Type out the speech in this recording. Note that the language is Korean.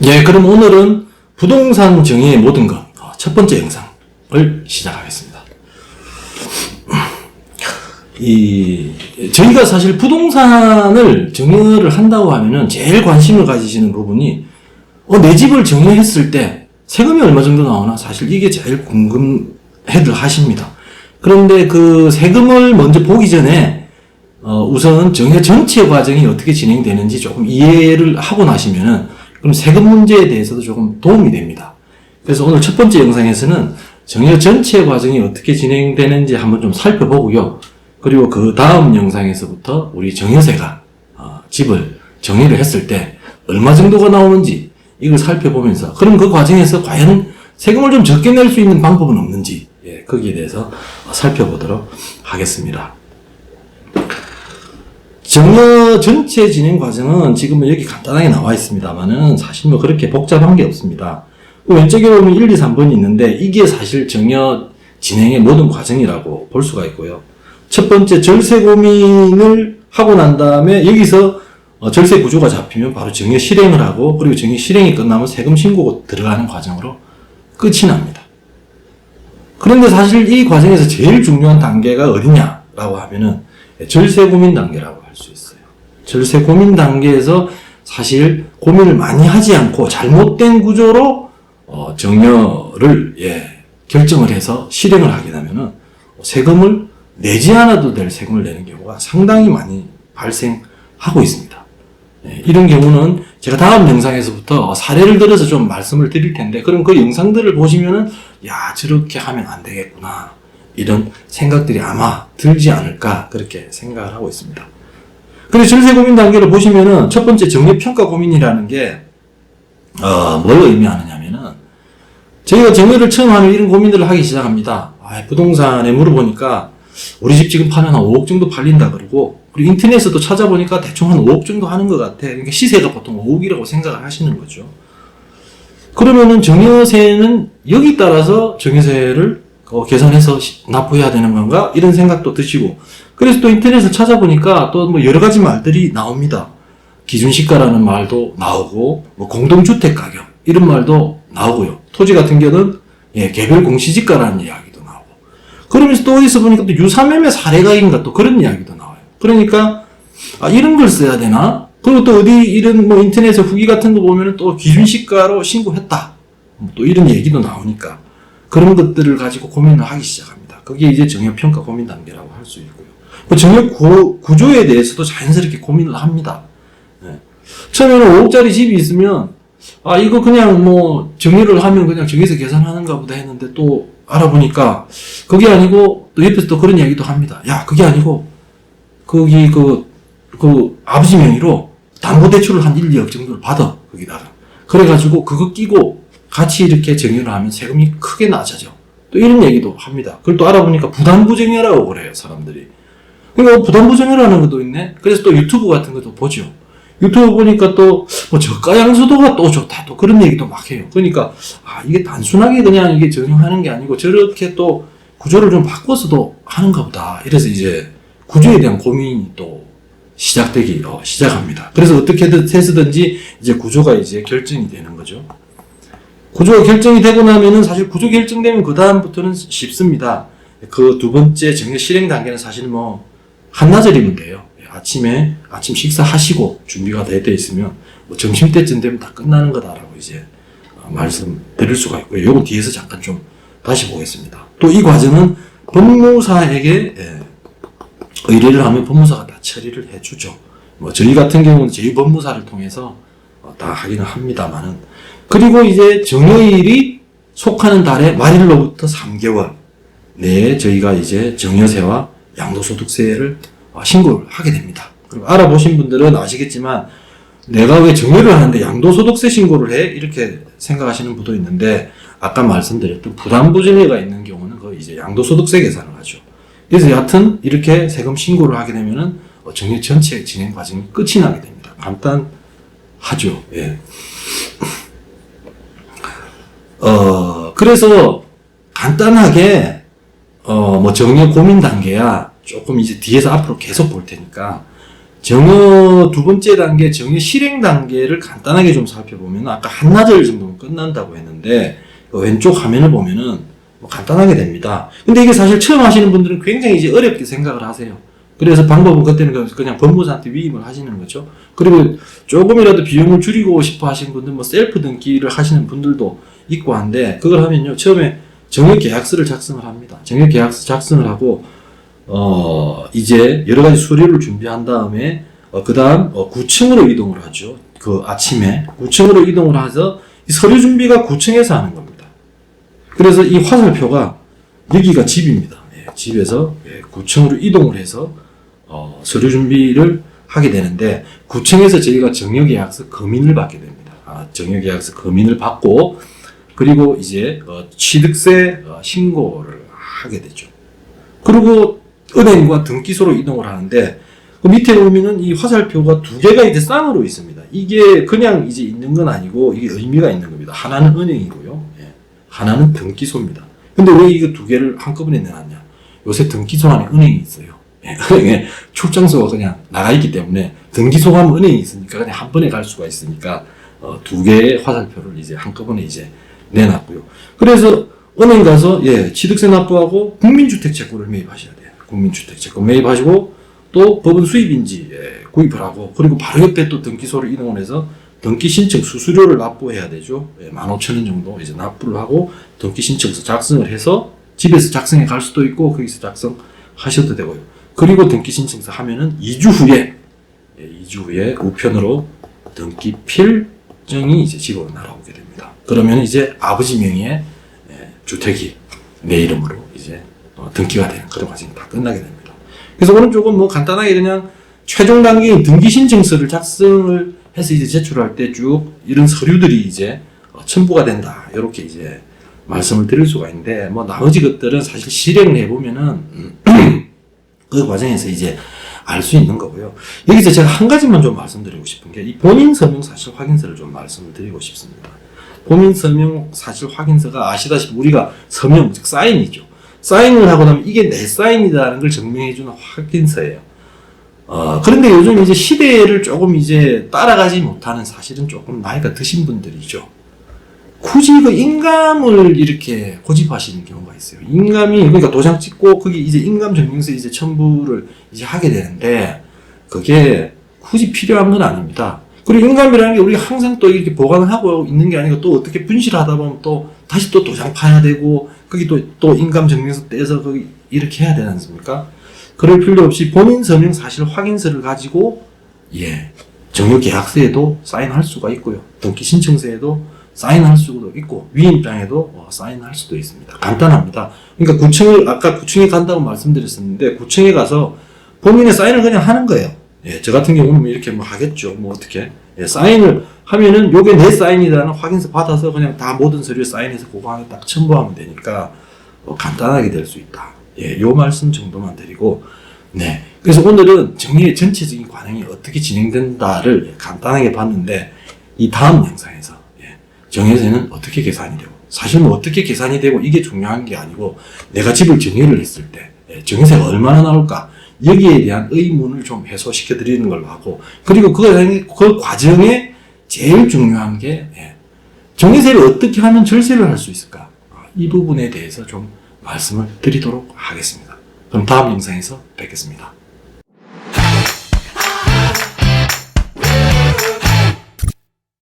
예, 그럼 오늘은 부동산 정의의 모든 것, 첫 번째 영상을 시작하겠습니다. 저희가 사실 부동산을 정의를 한다고 하면은 제일 관심을 가지시는 부분이, 내 집을 정의했을 때 세금이 얼마 정도 나오나? 사실 이게 제일 궁금해들 하십니다. 그런데 그 세금을 먼저 보기 전에, 우선 정의 전체 과정이 어떻게 진행되는지 조금 이해를 하고 나시면은, 그럼 세금 문제에 대해서도 조금 도움이 됩니다. 그래서 오늘 첫 번째 영상에서는 정의 전체 과정이 어떻게 진행되는지 한번 좀 살펴보고요. 그리고 그 다음 영상에서부터 우리 정여세가 집을 정의를 했을 때 얼마 정도가 나오는지 이걸 살펴보면서, 그럼 그 과정에서 과연 세금을 좀 적게 낼 수 있는 방법은 없는지, 거기에 대해서 살펴보도록 하겠습니다. 정여 전체 진행 과정은 지금은 여기 간단하게 나와 있습니다만은 사실 뭐 그렇게 복잡한 게 없습니다. 왼쪽에 보면 1, 2, 3번이 있는데 이게 사실 정여 진행의 모든 과정이라고 볼 수가 있고요. 첫 번째 절세 고민을 하고 난 다음에 여기서 절세 구조가 잡히면 바로 정여 실행을 하고, 그리고 정여 실행이 끝나면 세금 신고가 들어가는 과정으로 끝이 납니다. 그런데 사실 이 과정에서 제일 중요한 단계가 어디냐라고 하면은 절세 고민 단계라고 할 수 있어요. 절세 고민 단계에서 사실 고민을 많이 하지 않고 잘못된 구조로 정여를 결정을 해서 실행을 하게 되면은 세금을 내지 않아도 될 세금을 내는 경우가 상당히 많이 발생하고 있습니다. 이런 경우는 제가 다음 영상에서부터 사례를 들어서 좀 말씀을 드릴 텐데, 그럼 그 영상들을 보시면은 저렇게 하면 안 되겠구나, 이런 생각들이 아마 들지 않을까, 그렇게 생각을 하고 있습니다. 그래서 절세 고민 단계를 보시면은 첫 번째 정여 평가 고민이라는 게 뭘 의미하느냐면은, 저희가 정여를 처음 하면 이런 고민들을 하기 시작합니다. 부동산에 물어보니까 우리 집 지금 팔면 한 5억 정도 팔린다 그러고, 그리고 인터넷에도 찾아보니까 대충 한 5억 정도 하는 것 같아. 그러니까 시세가 보통 5억이라고 생각을 하시는 거죠. 그러면은 정여세는 여기 따라서 정여세를 계산해서 납부해야 되는 건가? 이런 생각도 드시고, 그래서 또 인터넷을 찾아보니까 또 뭐 여러 가지 말들이 나옵니다. 기준시가라는 말도 나오고, 뭐 공동주택 가격, 이런 말도 나오고요. 토지 같은 경우는 개별 공시지가라는 이야기도 나오고, 그러면서 또 어디서 보니까 또 유사매매 사례가인가 또 그런 이야기도 나와요. 그러니까 이런 걸 써야 되나? 그리고 또 어디 이런 뭐 인터넷에 후기 같은 거 보면은 또 기준시가로 신고했다, 또 이런 얘기도 나오니까 그런 것들을 가지고 고민을 하기 시작합니다. 그게 이제 정여평가 고민 단계라고 할 수 있고요. 정여 구조에 대해서도 자연스럽게 고민을 합니다. 처음에는 5억짜리 집이 있으면 이거 그냥 뭐 정여를 하면 그냥 정여세 계산하는가 보다 했는데, 또 알아보니까 그게 아니고, 또 옆에서 또 그런 이야기도 합니다. 그게 아니고 거기 그 아버지 명의로 담보대출을 한 1, 2억 정도를 받아, 거기다가. 그래가지고 그거 끼고 같이 이렇게 정여를 하면 세금이 크게 낮아져. 또 이런 얘기도 합니다. 그걸 또 알아보니까 부담부 정여라고 그래요, 사람들이. 그러니까 부담부 정여라는 것도 있네? 그래서 또 유튜브 같은 것도 보죠. 유튜브 보니까 또 뭐 저가 양수도가 또 좋다, 또 그런 얘기도 막 해요. 그러니까 이게 단순하게 그냥 이게 정여하는 게 아니고 저렇게 또 구조를 좀 바꿔서도 하는가 보다. 이래서 이제 구조에 대한 고민이 또 시작합니다. 그래서 어떻게든 해서든지 이제 구조가 이제 결정이 되는 거죠. 구조가 결정이 되고 나면은 사실 구조 결정되면 그 다음부터는 쉽습니다. 그 두 번째 정여 실행 단계는 사실 뭐 한나절이면 돼요. 아침 식사하시고 준비가 돼 있으면 뭐 점심 때쯤 되면 다 끝나는 거다라고 이제 말씀드릴 수가 있고요. 요건 뒤에서 잠깐 좀 다시 보겠습니다. 또 이 과정은 법무사에게 의뢰를 하면 법무사가 다 처리를 해주죠. 뭐 저희 같은 경우는 저희 법무사를 통해서 다 하기는 합니다만은, 그리고 이제 정여일이 속하는 달의 말일로부터 3개월 내에 저희가 이제 정여세와 양도소득세를 신고를 하게 됩니다. 그리고 알아보신 분들은 아시겠지만, 내가 왜 정여를 하는데 양도소득세 신고를 해? 이렇게 생각하시는 분도 있는데, 아까 말씀드렸던 부담부정여가 있는 경우는 그 이제 양도소득세 계산을 하죠. 그래서 여하튼 이렇게 세금 신고를 하게 되면은 정여 전체 진행 과정이 끝이 나게 됩니다. 간단하죠. 그래서 간단하게 뭐 정여 고민 단계야 조금 이제 뒤에서 앞으로 계속 볼 테니까, 정여 두 번째 단계, 정여 실행 단계를 간단하게 좀 살펴보면 아까 한나절 정도면 끝난다고 했는데 왼쪽 화면을 보면은 뭐 간단하게 됩니다. 근데 이게 사실 처음 하시는 분들은 굉장히 이제 어렵게 생각을 하세요. 그래서 방법은 그때는 그냥 법무사한테 위임을 하시는 거죠. 그리고 조금이라도 비용을 줄이고 싶어 하시는 분들, 뭐 셀프 등기를 하시는 분들도 있고 한데, 그걸 하면요, 처음에 정액계약서를 작성을 합니다. 정액계약서 작성을 하고, 이제 여러 가지 서류를 준비한 다음에, 그 다음, 구청으로 이동을 하죠. 그 아침에. 구청으로 이동을 해서, 이 서류 준비가 구청에서 하는 겁니다. 그래서 이 화살표가, 여기가 집입니다. 예, 집에서 구청으로 이동을 해서, 서류 준비를 하게 되는데, 구청에서 저희가 정여계약서 검인을 받게 됩니다. 정여계약서 검인을 받고, 그리고 이제, 취득세 신고를 하게 되죠. 그리고 은행과 등기소로 이동을 하는데, 그 밑에 보면은 이 화살표가 두 개가 이제 쌍으로 있습니다. 이게 그냥 이제 있는 건 아니고, 이게 의미가 있는 겁니다. 하나는 은행이고요. 예. 하나는 등기소입니다. 근데 왜 이거 두 개를 한꺼번에 내놨냐? 요새 등기소 안에 은행이 있어요. 예. 은행에 출장소가 그냥 나가 있기 때문에, 등기소 가면 은행이 있으니까 그냥 한 번에 갈 수가 있으니까, 두 개의 화살표를 이제 한꺼번에 이제 내놨고요. 그래서 은행 가서, 예, 취득세 납부하고 국민주택채권을 매입하셔야 돼요. 국민주택채권 매입하시고, 또 법원 수입인지 구입을 하고, 그리고 바로 옆에 또 등기소를 이동을 해서 등기 신청 수수료를 납부해야 되죠. 15,000원 정도 이제 납부를 하고 등기 신청서 작성을 해서 집에서 작성해 갈 수도 있고 거기서 작성하셔도 되고요. 그리고 등기 신청서 하면은 2주 후에 우편으로 등기 필증이 이제 집으로 날아오게 됩니다. 그러면 이제 아버지 명의의 주택이 내 이름으로 이제 등기가 되는 그런 과정이 다 끝나게 됩니다. 그래서 오른쪽은 뭐 간단하게 그냥 최종 단계인 등기 신청서를 작성을 해서 이제 제출할 때 쭉 이런 서류들이 이제 첨부가 된다. 이렇게 이제 말씀을 드릴 수가 있는데, 뭐 나머지 것들은 사실 실행을 해보면은 그 과정에서 이제 알 수 있는 거고요. 여기서 제가 한 가지만 좀 말씀드리고 싶은 게, 이 본인 서명 사실 확인서를 좀 말씀을 드리고 싶습니다. 본인 서명 사실 확인서가 아시다시피 우리가 서명, 즉 사인이죠. 사인을 하고 나면 이게 내 사인이다라는 걸 증명해주는 확인서예요. 그런데 요즘 이제 시대를 조금 이제 따라가지 못하는 사실은 조금 나이가 드신 분들이죠. 굳이 그 인감을 이렇게 고집하시는 경우가 있어요. 인감이, 그러니까 도장 찍고 거기 이제 인감 증명서 이제 첨부를 이제 하게 되는데, 그게 굳이 필요한 건 아닙니다. 그리고 인감이라는 게 우리가 항상 또 이렇게 보관을 하고 있는 게 아니고, 또 어떻게 분실하다 보면 또 다시 또 도장 파야 되고, 거기 또 인감 증명서 떼서 거기 이렇게 해야 되지 않습니까? 그럴 필요 없이 본인 서명 사실 확인서를 가지고, 예, 정여계약서에도 사인할 수가 있고요. 등기 신청서에도 사인할 수도 있고, 위임장에도 사인할 수도 있습니다. 간단합니다. 그러니까 아까 구청에 간다고 말씀드렸었는데, 구청에 가서 본인의 사인을 그냥 하는 거예요. 예, 저 같은 경우는 이렇게 뭐 하겠죠. 뭐 어떻게. 예, 사인을 하면은 요게 내 사인이라는 확인서 받아서 그냥 다 모든 서류에 사인해서 그거 하나 딱 첨부하면 되니까 간단하게 될 수 있다. 예, 요 말씀 정도만 드리고, 네. 그래서 오늘은 정리의 전체적인 과정이 어떻게 진행된다를 간단하게 봤는데, 이 다음 영상에서, 예, 정여세는 어떻게 계산이 되고, 사실 뭐 어떻게 계산이 되고 이게 중요한 게 아니고, 내가 집을 정여를 했을 때, 예, 정여세가 얼마나 나올까, 여기에 대한 의문을 좀 해소시켜 드리는 걸로 하고, 그리고 그 과정에 제일 중요한 게, 예, 정여세를 어떻게 하면 절세를 할 수 있을까? 이 부분에 대해서 좀 말씀을 드리도록 하겠습니다. 그럼 다음 영상에서 뵙겠습니다.